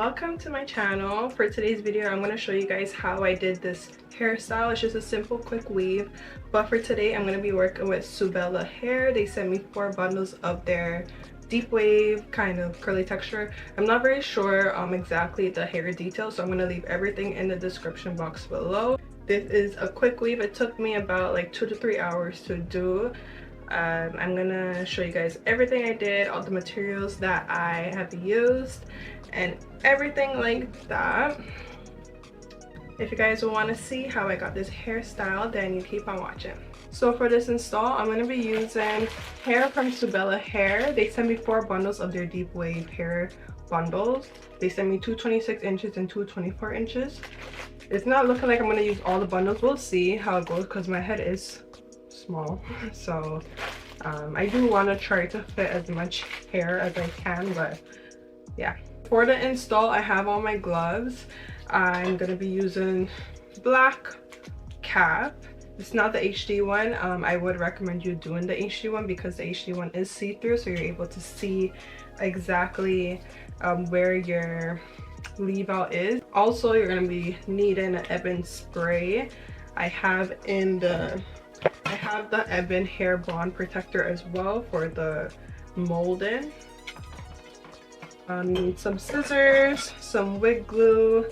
welcome to my channel. For today's video, I'm going to show you guys how I did this hairstyle. It's just a simple quick weave, but for today I'm going to be working with Subella Hair. They sent me 4 bundles of their deep wave kind of curly texture. I'm not very sure exactly the hair details, so I'm going to leave everything in the description box below. This is a quick weave. It took me about like 2 to 3 hours to do. I'm gonna show you guys everything I did, all the materials that I have used and everything like that. If you guys want to see how I got this hairstyle, then you keep on watching. So for this install, I'm going to be using hair from Subella Hair. They sent me 4 bundles of their deep wave hair bundles. They sent me 2 26 inches and 2 24 inches. It's not looking like I'm going to use all the bundles. We'll see how it goes because my head is small, so I do want to try to fit as much hair as I can, but yeah. For the install, I have all my gloves. I'm going to be using black cap. It's not the HD one. I would recommend you doing the HD one because the HD one is see-through, so you're able to see exactly where your leave out is. Also, you're going to be needing an ebony spray. I have the ebony hair bond protector as well for the molding. You need some scissors, some wig glue,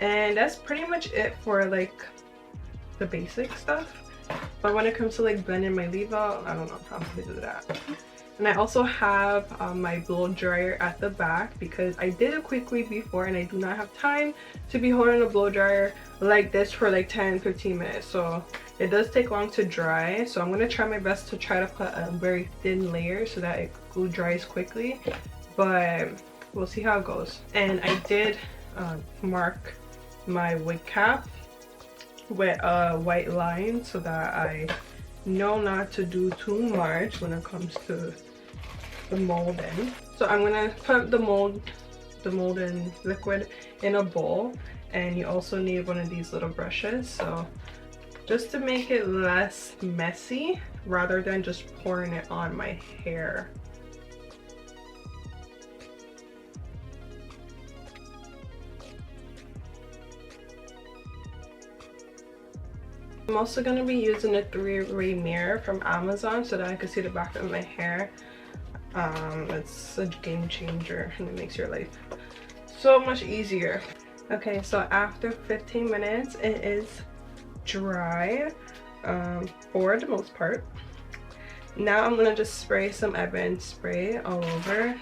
and that's pretty much it for like the basic stuff. But when it comes to like blending my leave out, I don't know how to do that. And I also have my blow dryer at the back because I did a quick weave before and I do not have time to be holding a blow dryer like this for like 10-15 minutes. So it does take long to dry. So I'm going to try my best to try to put a very thin layer so that it glue dries quickly. But we'll see how it goes. And I did mark my wig cap with a white line so that I know not to do too much when it comes to the molding. So I'm gonna put the molding liquid in a bowl, and you also need one of these little brushes, so just to make it less messy rather than just pouring it on my hair. I'm also going to be using a 3-way mirror from Amazon so that I can see the back of my hair. It's a game changer and it makes your life so much easier. Okay, so after 15 minutes it is dry for the most part. Now I'm going to just spray some ebony spray all over.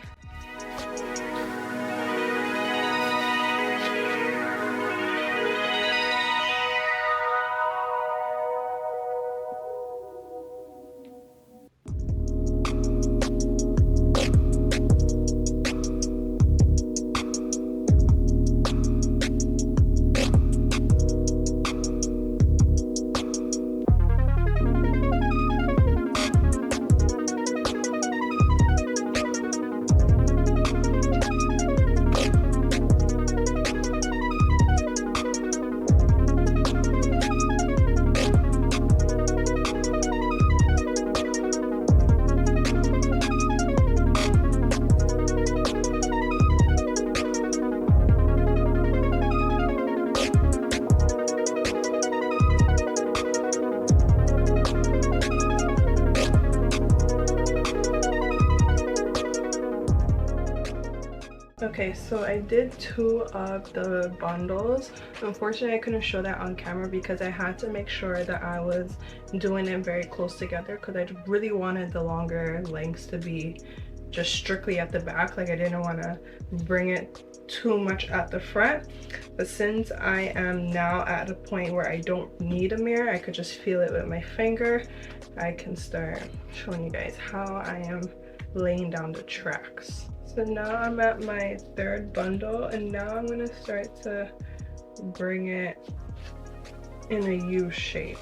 Okay, so I did 2 of the bundles. Unfortunately, I couldn't show that on camera because I had to make sure that I was doing it very close together because I really wanted the longer lengths to be just strictly at the back. Like I didn't want to bring it too much at the front. But since I am now at a point where I don't need a mirror, I could just feel it with my finger. I can start showing you guys how I am laying down the tracks. So now I'm at my 3rd bundle, and now I'm going to start to bring it in a U shape.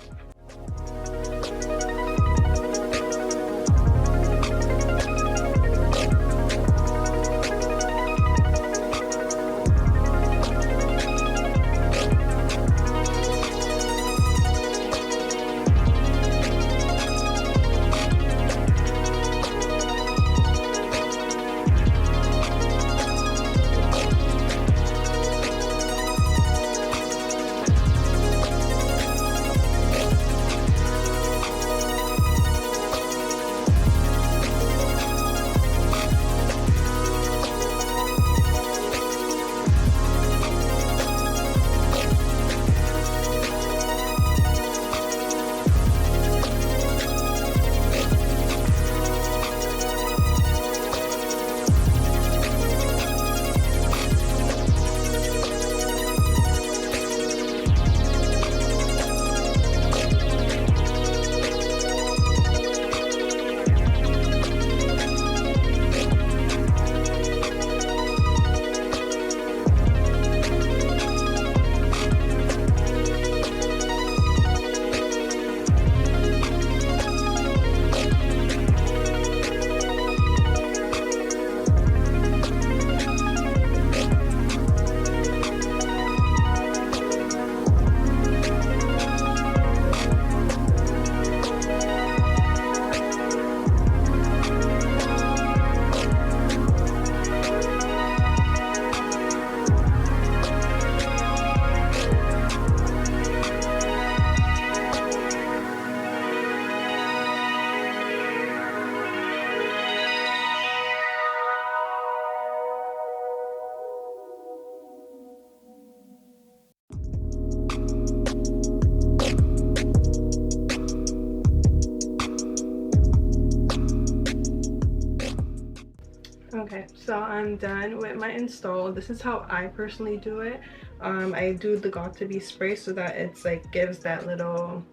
I'm done with my install. This is how I personally do it. I do the 𝐝𝐞𝐭𝐚𝐢 spray so that it's like gives that little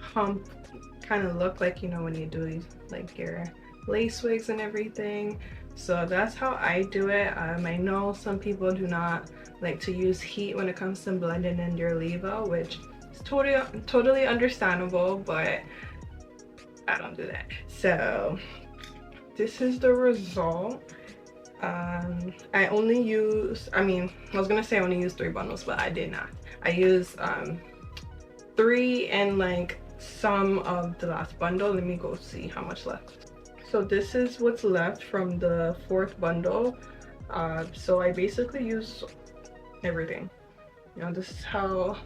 hump kind of look, like, you know, when you do like your lace wigs and everything. So that's how I do it. I know some people do not like to use heat when it comes to blending in your leave-out, which is totally understandable, but I don't do that. So this is the result. I only use, I was gonna say I only used 3 bundles, but I did not. I used 3 and like some of the last bundle. Let me go see how much left. So this is what's left from the 4th bundle. So I basically use everything. You know, this is how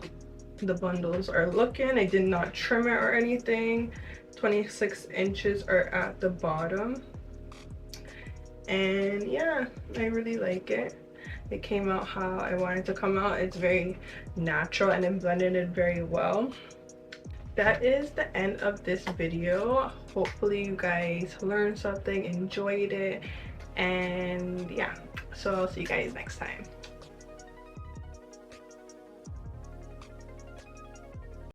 the bundles are looking. I did not trim it or anything. 26 inches are at the bottom. And yeah, I really like it. It came out how I wanted to come out. It's very natural and it blended it very well. That is the end of this video. Hopefully you guys learned something, enjoyed it, and yeah, so I'll see you guys next time.